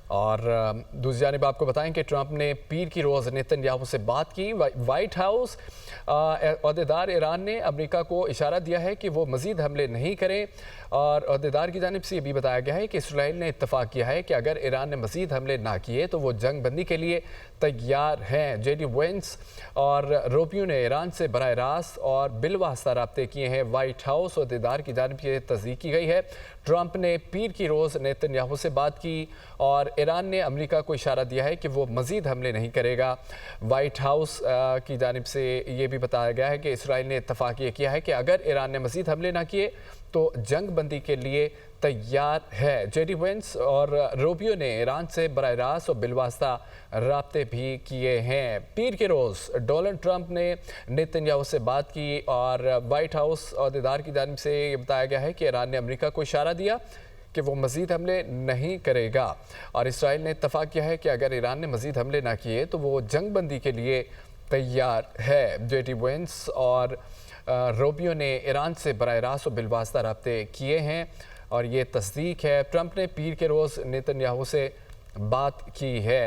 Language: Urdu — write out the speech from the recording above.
اور دوسری جانب آپ کو بتائیں کہ ٹرمپ نے پیر کی روز نیتن یاہو سے بات کی۔ وائٹ ہاؤس عہدیدار ایران نے امریکہ کو اشارہ دیا ہے کہ وہ مزید حملے نہیں کریں، اور عہدیدار کی جانب سے یہ بھی بتایا گیا ہے کہ اسرائیل نے اتفاق کیا ہے کہ اگر ایران نے مزید حملے نہ کیے تو وہ جنگ بندی کے لیے تیار ہیں۔ جے ڈی وینس اور روبیو نے ایران سے براہ راست اور بالواسطہ رابطے کیے ہیں۔ وائٹ ہاؤس عہدیدار کی جانب سے تصدیق کی گئی ہے۔ ٹرمپ نے پیر کی روز نیتن یاہو سے بات کی اور ایران نے امریکہ کو اشارہ دیا ہے کہ وہ مزید حملے نہیں کرے گا۔ وائٹ ہاؤس کی جانب سے یہ بھی بتایا گیا ہے کہ اسرائیل نے اتفاق یہ کیا ہے کہ اگر ایران نے مزید حملے نہ کیے تو جنگ بندی کے لیے تیار ہے۔ جے ڈی وینس اور روبیو نے ایران سے براہ راست اور بالواسطہ رابطے بھی کیے ہیں۔ پیر کے روز ڈونلڈ ٹرمپ نے نیتن یاہو سے بات کی اور وائٹ ہاؤس عہدیدار کی جانب سے یہ بتایا گیا ہے کہ ایران نے امریکہ کو اشارہ دیا کہ وہ مزید حملے نہیں کرے گا، اور اسرائیل نے اتفاق کیا ہے کہ اگر ایران نے مزید حملے نہ کیے تو وہ جنگ بندی کے لیے تیار ہے۔ جے ڈی وینس اور روبیو نے ایران سے براہ راست و بالواسطہ رابطے کیے ہیں اور یہ تصدیق ہے۔ ٹرمپ نے پیر کے روز نیتن یاہو سے بات کی ہے۔